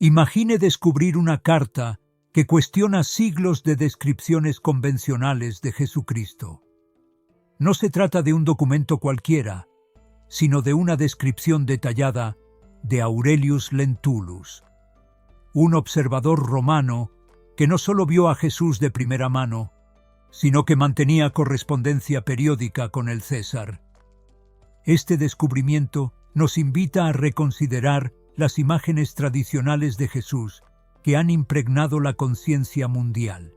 Imagine descubrir una carta que cuestiona siglos de descripciones convencionales de Jesucristo. No se trata de un documento cualquiera, sino de una descripción detallada de Aurelius Lentulus, un observador romano que no solo vio a Jesús de primera mano, sino que mantenía correspondencia periódica con el César. Este descubrimiento nos invita a reconsiderar las imágenes tradicionales de Jesús que han impregnado la conciencia mundial.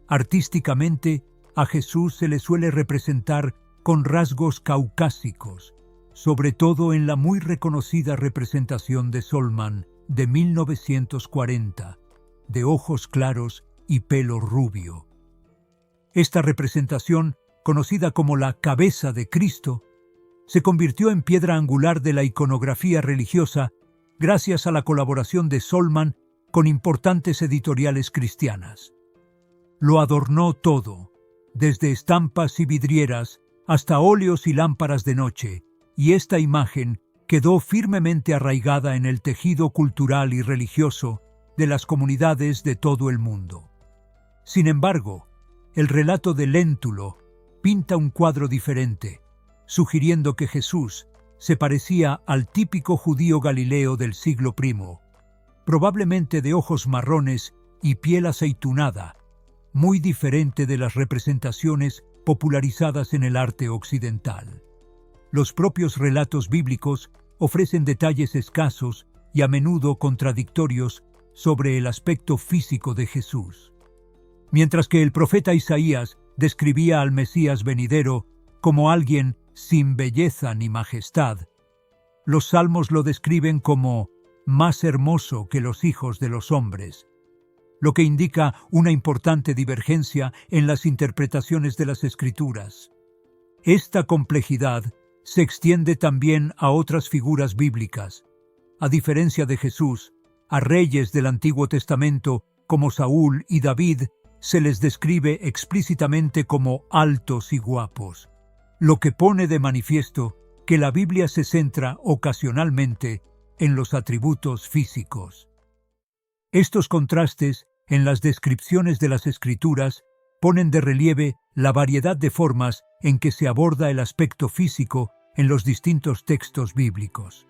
Artísticamente, a Jesús se le suele representar con rasgos caucásicos, sobre todo en la muy reconocida representación de Solman de 1940, de ojos claros y pelo rubio. Esta representación, conocida como la cabeza de Cristo, se convirtió en piedra angular de la iconografía religiosa gracias a la colaboración de Solman con importantes editoriales cristianas. Lo adornó todo, desde estampas y vidrieras hasta óleos y lámparas de noche, y esta imagen quedó firmemente arraigada en el tejido cultural y religioso de las comunidades de todo el mundo. Sin embargo, el relato de Léntulo pinta un cuadro diferente, sugiriendo que Jesús se parecía al típico judío galileo del siglo I, probablemente de ojos marrones y piel aceitunada, muy diferente de las representaciones popularizadas en el arte occidental. Los propios relatos bíblicos ofrecen detalles escasos y a menudo contradictorios sobre el aspecto físico de Jesús. Mientras que el profeta Isaías describía al Mesías venidero como alguien sin belleza ni majestad, los salmos lo describen como más hermoso que los hijos de los hombres, lo que indica una importante divergencia en las interpretaciones de las Escrituras. Esta complejidad se extiende también a otras figuras bíblicas. A diferencia de Jesús, a reyes del Antiguo Testamento como Saúl y David se les describe explícitamente como altos y guapos, lo que pone de manifiesto que la Biblia se centra ocasionalmente en los atributos físicos. Estos contrastes en las descripciones de las Escrituras ponen de relieve la variedad de formas en que se aborda el aspecto físico en los distintos textos bíblicos.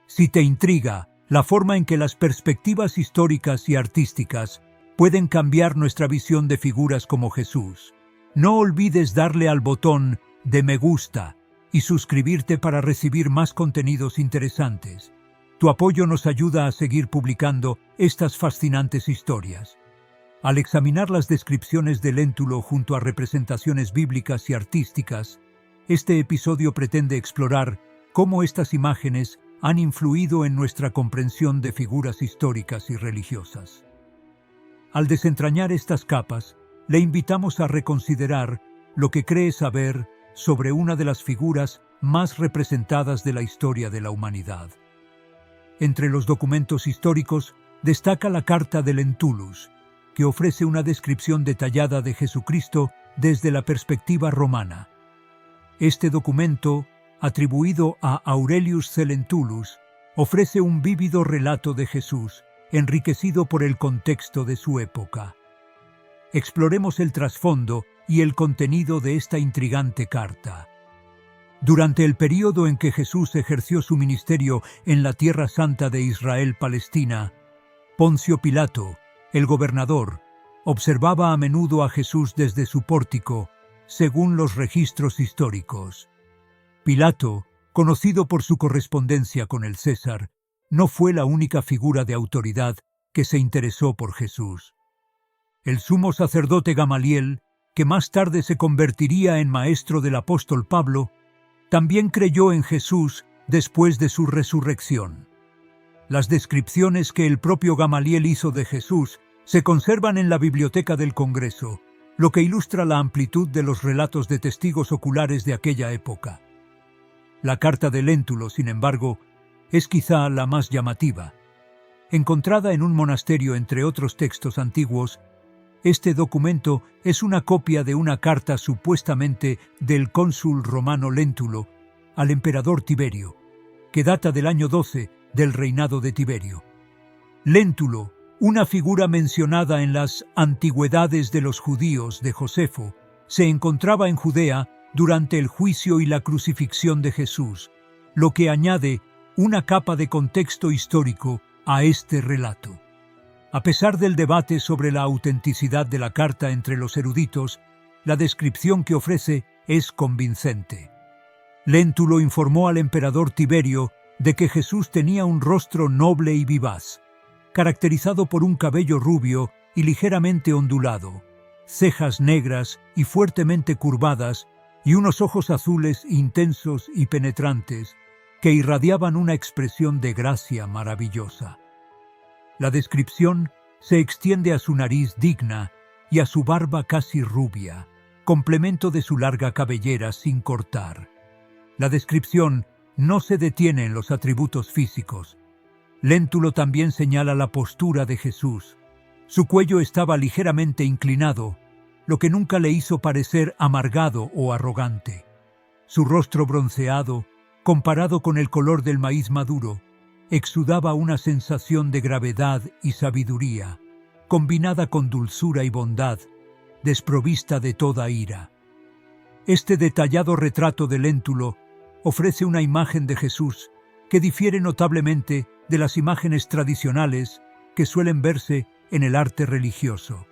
Si te intriga la forma en que las perspectivas históricas y artísticas pueden cambiar nuestra visión de figuras como Jesús, no olvides darle al botón de me gusta y suscribirte para recibir más contenidos interesantes. Tu apoyo nos ayuda a seguir publicando estas fascinantes historias. Al examinar las descripciones de Léntulo junto a representaciones bíblicas y artísticas, este episodio pretende explorar cómo estas imágenes han influido en nuestra comprensión de figuras históricas y religiosas. Al desentrañar estas capas, le invitamos a reconsiderar lo que cree saber sobre una de las figuras más representadas de la historia de la humanidad. Entre los documentos históricos destaca la Carta de Lentulus, que ofrece una descripción detallada de Jesucristo desde la perspectiva romana. Este documento, atribuido a Aurelius Lentulus, ofrece un vívido relato de Jesús, enriquecido por el contexto de su época. Exploremos el trasfondo y el contenido de esta intrigante carta. Durante el período en que Jesús ejerció su ministerio en la Tierra Santa de Israel-Palestina, Poncio Pilato, el gobernador, observaba a menudo a Jesús desde su pórtico, según los registros históricos. Pilato, conocido por su correspondencia con el César, no fue la única figura de autoridad que se interesó por Jesús. El sumo sacerdote Gamaliel, que más tarde se convertiría en maestro del apóstol Pablo, también creyó en Jesús después de su resurrección. Las descripciones que el propio Gamaliel hizo de Jesús se conservan en la Biblioteca del Congreso, lo que ilustra la amplitud de los relatos de testigos oculares de aquella época. La Carta de Léntulo, sin embargo, es quizá la más llamativa. Encontrada en un monasterio entre otros textos antiguos, este documento es una copia de una carta supuestamente del cónsul romano Léntulo al emperador Tiberio, que data del año 12 del reinado de Tiberio. Léntulo, una figura mencionada en las Antigüedades de los Judíos de Josefo, se encontraba en Judea durante el juicio y la crucifixión de Jesús, lo que añade una capa de contexto histórico a este relato. A pesar del debate sobre la autenticidad de la carta entre los eruditos, la descripción que ofrece es convincente. Léntulo informó al emperador Tiberio de que Jesús tenía un rostro noble y vivaz, caracterizado por un cabello rubio y ligeramente ondulado, cejas negras y fuertemente curvadas y unos ojos azules intensos y penetrantes que irradiaban una expresión de gracia maravillosa. La descripción se extiende a su nariz digna y a su barba casi rubia, complemento de su larga cabellera sin cortar. La descripción no se detiene en los atributos físicos. Léntulo también señala la postura de Jesús. Su cuello estaba ligeramente inclinado, lo que nunca le hizo parecer amargado o arrogante. Su rostro bronceado, comparado con el color del maíz maduro, exudaba una sensación de gravedad y sabiduría, combinada con dulzura y bondad, desprovista de toda ira. Este detallado retrato de Léntulo ofrece una imagen de Jesús que difiere notablemente de las imágenes tradicionales que suelen verse en el arte religioso.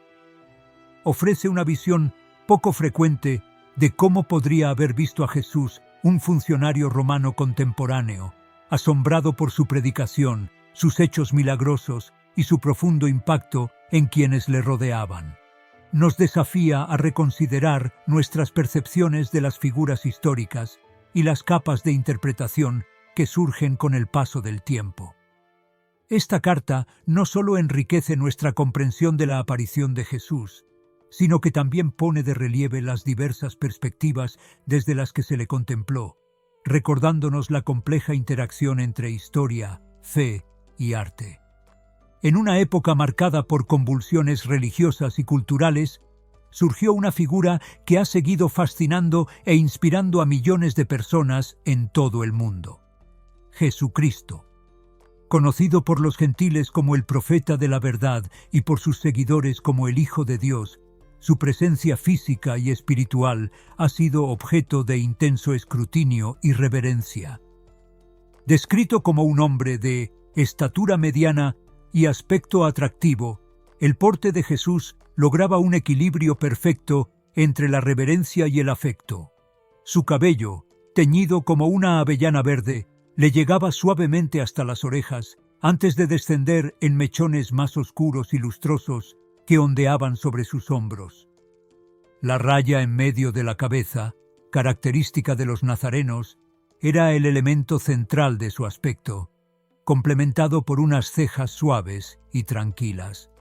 Ofrece una visión poco frecuente de cómo podría haber visto a Jesús un funcionario romano contemporáneo, asombrado por su predicación, sus hechos milagrosos y su profundo impacto en quienes le rodeaban. Nos desafía a reconsiderar nuestras percepciones de las figuras históricas y las capas de interpretación que surgen con el paso del tiempo. Esta carta no solo enriquece nuestra comprensión de la aparición de Jesús, sino que también pone de relieve las diversas perspectivas desde las que se le contempló, recordándonos la compleja interacción entre historia, fe y arte. En una época marcada por convulsiones religiosas y culturales, surgió una figura que ha seguido fascinando e inspirando a millones de personas en todo el mundo: Jesucristo. Conocido por los gentiles como el profeta de la verdad y por sus seguidores como el Hijo de Dios, su presencia física y espiritual ha sido objeto de intenso escrutinio y reverencia. Descrito como un hombre de estatura mediana y aspecto atractivo, el porte de Jesús lograba un equilibrio perfecto entre la reverencia y el afecto. Su cabello, teñido como una avellana verde, le llegaba suavemente hasta las orejas antes de descender en mechones más oscuros y lustrosos que ondeaban sobre sus hombros. La raya en medio de la cabeza, característica de los nazarenos, era el elemento central de su aspecto, complementado por unas cejas suaves y tranquilas.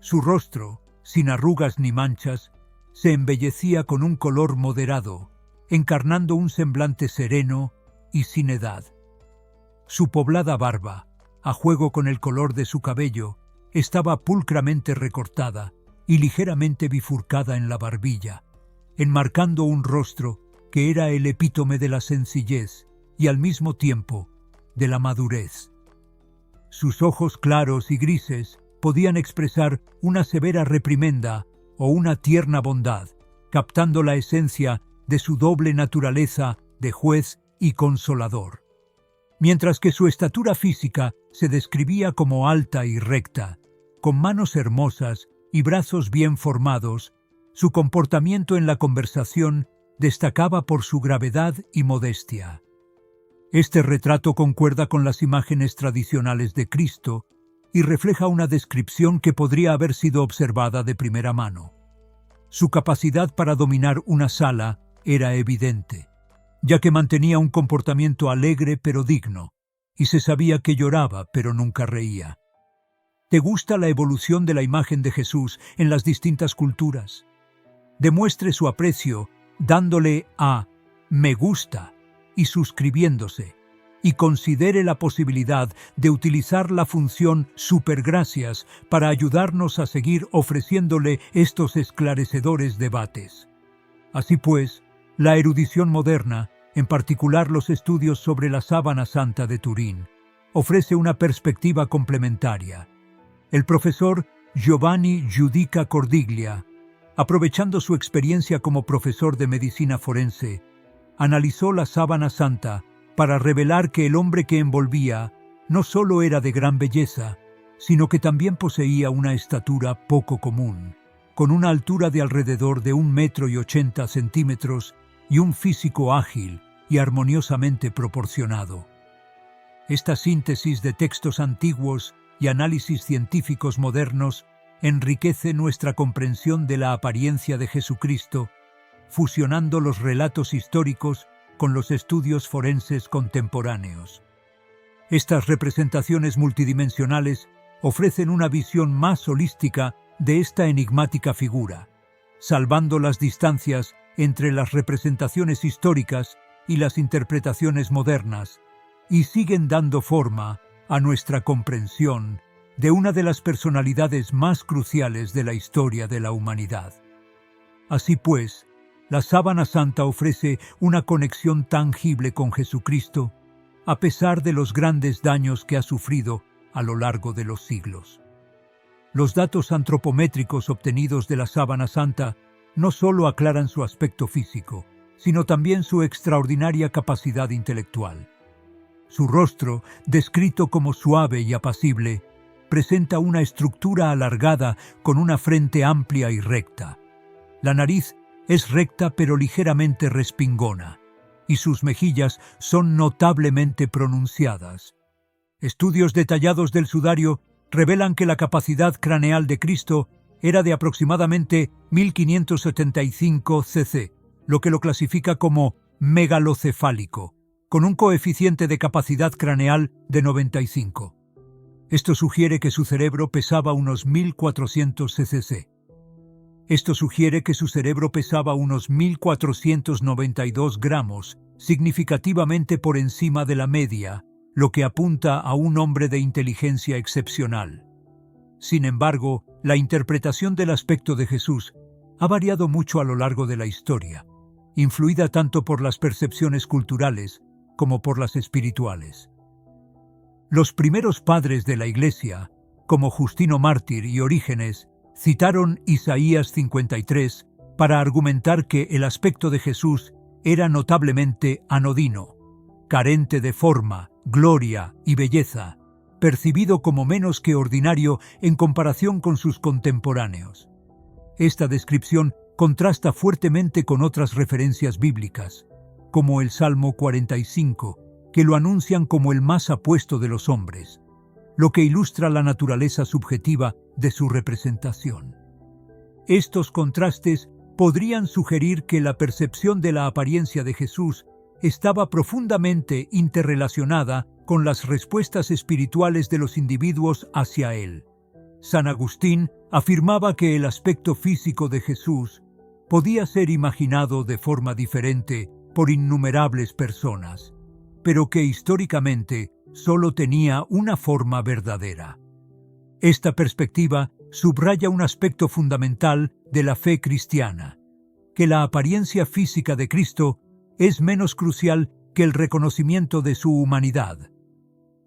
Su rostro, sin arrugas ni manchas, se embellecía con un color moderado, encarnando un semblante sereno y sin edad. Su poblada barba, a juego con el color de su cabello, estaba pulcramente recortada y ligeramente bifurcada en la barbilla, enmarcando un rostro que era el epítome de la sencillez y al mismo tiempo de la madurez. Sus ojos claros y grises podían expresar una severa reprimenda o una tierna bondad, captando la esencia de su doble naturaleza de juez y consolador. Mientras que su estatura física se describía como alta y recta, con manos hermosas y brazos bien formados, su comportamiento en la conversación destacaba por su gravedad y modestia. Este retrato concuerda con las imágenes tradicionales de Cristo y refleja una descripción que podría haber sido observada de primera mano. Su capacidad para dominar una sala era evidente, ya que mantenía un comportamiento alegre pero digno, y se sabía que lloraba pero nunca reía. ¿Te gusta la evolución de la imagen de Jesús en las distintas culturas? Demuestre su aprecio dándole a me gusta y suscribiéndose, y considere la posibilidad de utilizar la función supergracias para ayudarnos a seguir ofreciéndole estos esclarecedores debates. Así pues, la erudición moderna, en particular los estudios sobre la Sábana Santa de Turín, ofrece una perspectiva complementaria. El profesor Giovanni Giudica Cordiglia, aprovechando su experiencia como profesor de medicina forense, analizó la sábana santa para revelar que el hombre que envolvía no solo era de gran belleza, sino que también poseía una estatura poco común, con una altura de alrededor de 1,80 m y un físico ágil y armoniosamente proporcionado. Esta síntesis de textos antiguos y análisis científicos modernos enriquece nuestra comprensión de la apariencia de Jesucristo, fusionando los relatos históricos con los estudios forenses contemporáneos. Estas representaciones multidimensionales ofrecen una visión más holística de esta enigmática figura, salvando las distancias entre las representaciones históricas y las interpretaciones modernas, y siguen dando forma a nuestra comprensión de una de las personalidades más cruciales de la historia de la humanidad. Así pues, la sábana santa ofrece una conexión tangible con Jesucristo, a pesar de los grandes daños que ha sufrido a lo largo de los siglos. Los datos antropométricos obtenidos de la sábana santa no solo aclaran su aspecto físico, sino también su extraordinaria capacidad intelectual. Su rostro, descrito como suave y apacible, presenta una estructura alargada con una frente amplia y recta. La nariz es recta pero ligeramente respingona, y sus mejillas son notablemente pronunciadas. Estudios detallados del sudario revelan que la capacidad craneal de Cristo era de aproximadamente 1575 cc, lo que lo clasifica como megalocefálico, con un coeficiente de capacidad craneal de 95. Esto sugiere que su cerebro pesaba unos 1400 cc. Esto sugiere que su cerebro pesaba unos 1492 gramos, significativamente por encima de la media, lo que apunta a un hombre de inteligencia excepcional. Sin embargo, la interpretación del aspecto de Jesús ha variado mucho a lo largo de la historia, influida tanto por las percepciones culturales como por las espirituales. Los primeros padres de la Iglesia, como Justino Mártir y Orígenes, citaron Isaías 53 para argumentar que el aspecto de Jesús era notablemente anodino, carente de forma, gloria y belleza, percibido como menos que ordinario en comparación con sus contemporáneos. Esta descripción contrasta fuertemente con otras referencias bíblicas, como el Salmo 45, que lo anuncian como el más apuesto de los hombres, lo que ilustra la naturaleza subjetiva de su representación. Estos contrastes podrían sugerir que la percepción de la apariencia de Jesús estaba profundamente interrelacionada con las respuestas espirituales de los individuos hacia él. San Agustín afirmaba que el aspecto físico de Jesús podía ser imaginado de forma diferente por innumerables personas, pero que históricamente solo tenía una forma verdadera. Esta perspectiva subraya un aspecto fundamental de la fe cristiana, que la apariencia física de Cristo es menos crucial que el reconocimiento de su humanidad.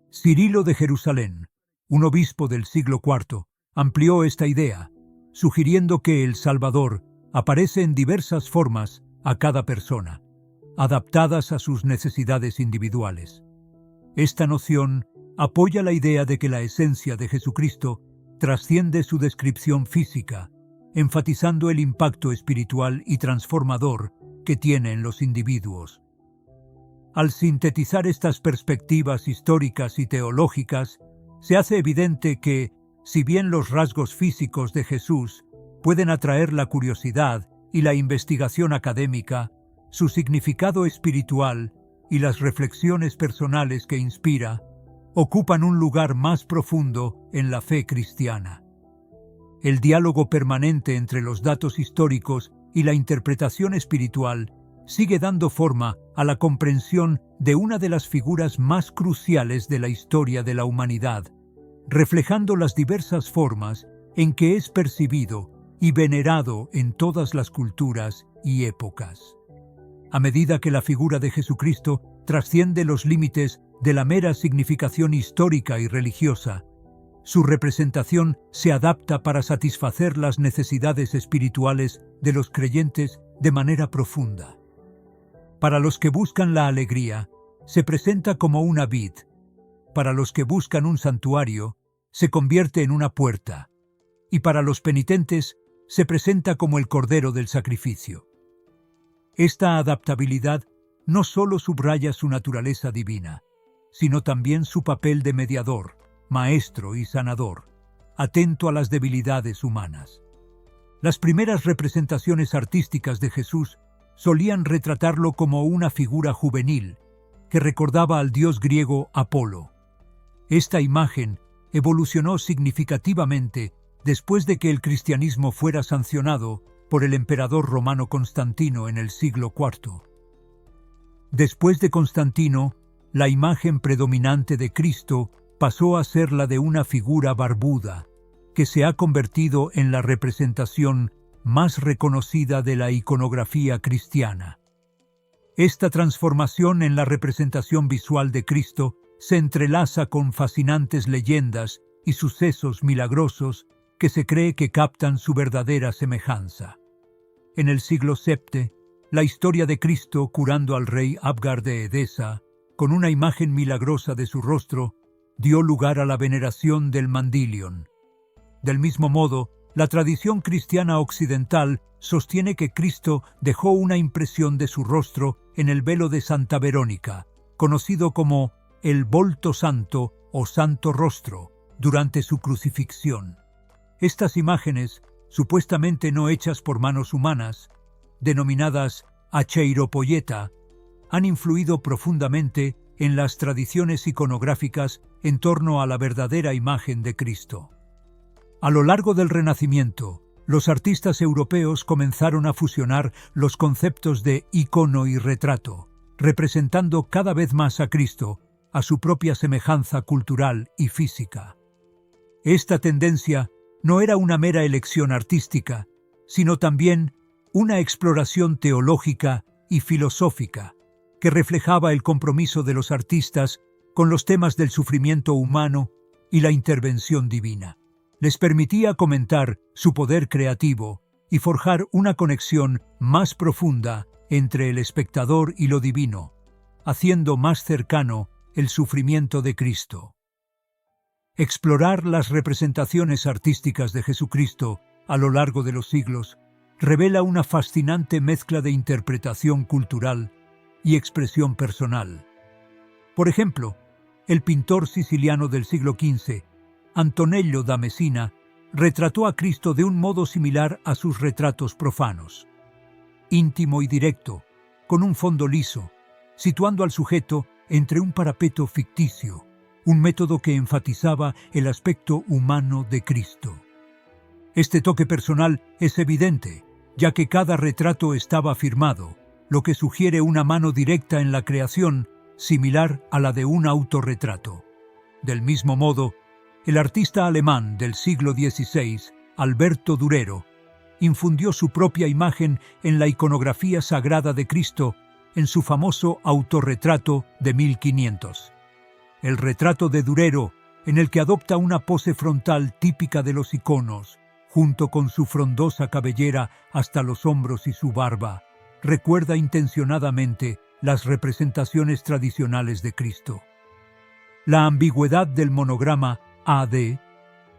Cirilo de Jerusalén, un obispo del siglo IV, amplió esta idea, sugiriendo que el Salvador aparece en diversas formas a cada persona, adaptadas a sus necesidades individuales. Esta noción apoya la idea de que la esencia de Jesucristo trasciende su descripción física, enfatizando el impacto espiritual y transformador que tiene en los individuos. Al sintetizar estas perspectivas históricas y teológicas, se hace evidente que, si bien los rasgos físicos de Jesús pueden atraer la curiosidad y la investigación académica, su significado espiritual y las reflexiones personales que inspira ocupan un lugar más profundo en la fe cristiana. El diálogo permanente entre los datos históricos y la interpretación espiritual sigue dando forma a la comprensión de una de las figuras más cruciales de la historia de la humanidad, reflejando las diversas formas en que es percibido y venerado en todas las culturas y épocas. A medida que la figura de Jesucristo trasciende los límites de la mera significación histórica y religiosa, Su representación se adapta para satisfacer las necesidades espirituales de los creyentes de manera profunda. Para los que buscan la alegría, se presenta como una vid. Para los que buscan un santuario, se convierte en una puerta. Y para los penitentes, se presenta como el cordero del sacrificio. Esta adaptabilidad no solo subraya su naturaleza divina, sino también su papel de mediador, maestro y sanador, atento a las debilidades humanas. Las primeras representaciones artísticas de Jesús solían retratarlo como una figura juvenil que recordaba al dios griego Apolo. Esta imagen evolucionó significativamente después de que el cristianismo fuera sancionado por el emperador romano Constantino en el siglo IV. Después de Constantino, la imagen predominante de Cristo pasó a ser la de una figura barbuda, que se ha convertido en la representación más reconocida de la iconografía cristiana. Esta transformación en la representación visual de Cristo se entrelaza con fascinantes leyendas y sucesos milagrosos que se cree que captan su verdadera semejanza. En el siglo VII, la historia de Cristo curando al rey Abgar de Edesa, con una imagen milagrosa de su rostro, dio lugar a la veneración del Mandilion. Del mismo modo, la tradición cristiana occidental sostiene que Cristo dejó una impresión de su rostro en el velo de Santa Verónica, conocido como el volto santo o santo rostro, durante su crucifixión. Estas imágenes, supuestamente no hechas por manos humanas, denominadas acheiropoieta, han influido profundamente en las tradiciones iconográficas en torno a la verdadera imagen de Cristo. A lo largo del Renacimiento, los artistas europeos comenzaron a fusionar los conceptos de icono y retrato, representando cada vez más a Cristo a su propia semejanza cultural y física. Esta tendencia no era una mera elección artística, sino también una exploración teológica y filosófica que reflejaba el compromiso de los artistas con los temas del sufrimiento humano y la intervención divina. Les permitía comentar su poder creativo y forjar una conexión más profunda entre el espectador y lo divino, haciendo más cercano el sufrimiento de Cristo. Explorar las representaciones artísticas de Jesucristo a lo largo de los siglos revela una fascinante mezcla de interpretación cultural y expresión personal. Por ejemplo, el pintor siciliano del siglo XV, Antonello da Messina, retrató a Cristo de un modo similar a sus retratos profanos. Íntimo y directo, con un fondo liso, situando al sujeto entre un parapeto ficticio, un método que enfatizaba el aspecto humano de Cristo. Este toque personal es evidente, ya que cada retrato estaba firmado, lo que sugiere una mano directa en la creación, similar a la de un autorretrato. Del mismo modo, el artista alemán del siglo XVI, Alberto Durero, infundió su propia imagen en la iconografía sagrada de Cristo en su famoso autorretrato de 1500. El retrato de Durero, en el que adopta una pose frontal típica de los iconos, junto con su frondosa cabellera hasta los hombros y su barba, recuerda intencionadamente las representaciones tradicionales de Cristo. La ambigüedad del monograma AD,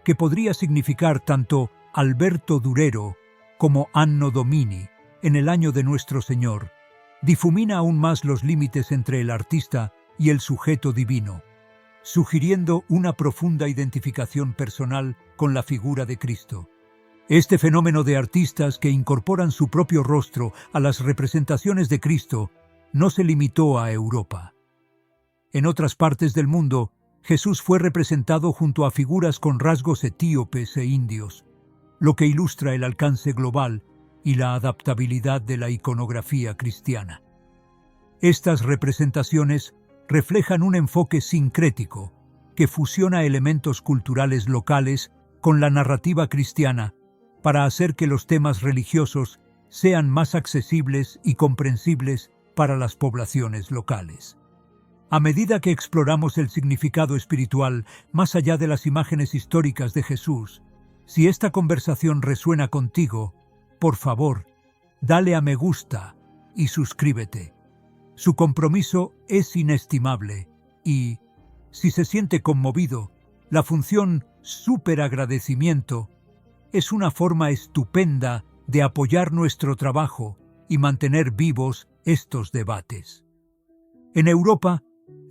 que podría significar tanto Alberto Durero como Anno Domini, en el año de nuestro Señor, difumina aún más los límites entre el artista y el sujeto divino, sugiriendo una profunda identificación personal con la figura de Cristo. Este fenómeno de artistas que incorporan su propio rostro a las representaciones de Cristo no se limitó a Europa. En otras partes del mundo, Jesús fue representado junto a figuras con rasgos etíopes e indios, lo que ilustra el alcance global y la adaptabilidad de la iconografía cristiana. Estas representaciones reflejan un enfoque sincrético que fusiona elementos culturales locales con la narrativa cristiana para hacer que los temas religiosos sean más accesibles y comprensibles para las poblaciones locales. A medida que exploramos el significado espiritual más allá de las imágenes históricas de Jesús, si esta conversación resuena contigo, por favor, dale a me gusta y suscríbete. Su compromiso es inestimable y, si se siente conmovido, la función superagradecimiento es una forma estupenda de apoyar nuestro trabajo y mantener vivos estos debates. En Europa,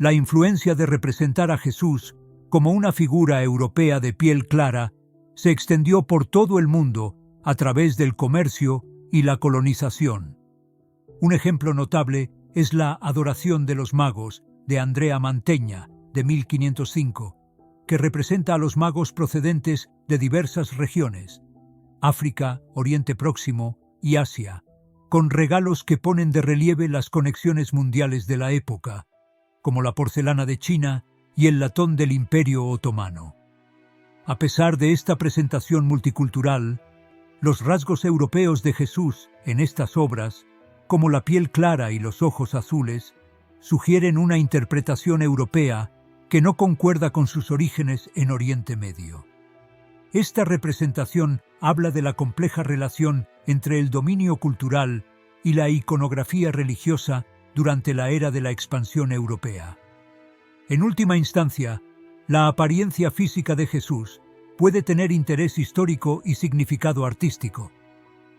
la influencia de representar a Jesús como una figura europea de piel clara se extendió por todo el mundo a través del comercio y la colonización. Un ejemplo notable es la Adoración de los Magos de Andrea Mantegna, de 1505, que representa a los magos procedentes de diversas regiones, África, Oriente Próximo y Asia, con regalos que ponen de relieve las conexiones mundiales de la época, como la porcelana de China y el latón del Imperio Otomano. A pesar de esta presentación multicultural, los rasgos europeos de Jesús en estas obras, como la piel clara y los ojos azules, sugieren una interpretación europea que no concuerda con sus orígenes en Oriente Medio. Esta representación habla de la compleja relación entre el dominio cultural y la iconografía religiosa durante la era de la expansión europea. En última instancia, la apariencia física de Jesús puede tener interés histórico y significado artístico,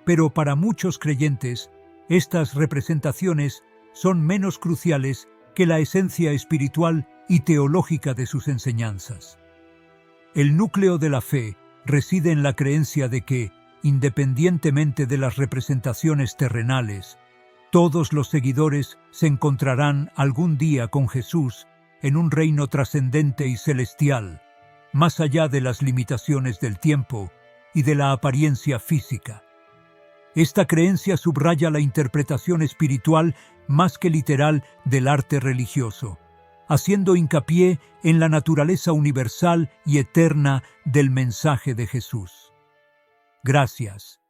pero para muchos creyentes, estas representaciones son menos cruciales que la esencia espiritual y teológica de sus enseñanzas. El núcleo de la fe reside en la creencia de que, independientemente de las representaciones terrenales, todos los seguidores se encontrarán algún día con Jesús en un reino trascendente y celestial, más allá de las limitaciones del tiempo y de la apariencia física. Esta creencia subraya la interpretación espiritual más que literal del arte religioso, haciendo hincapié en la naturaleza universal y eterna del mensaje de Jesús. Gracias.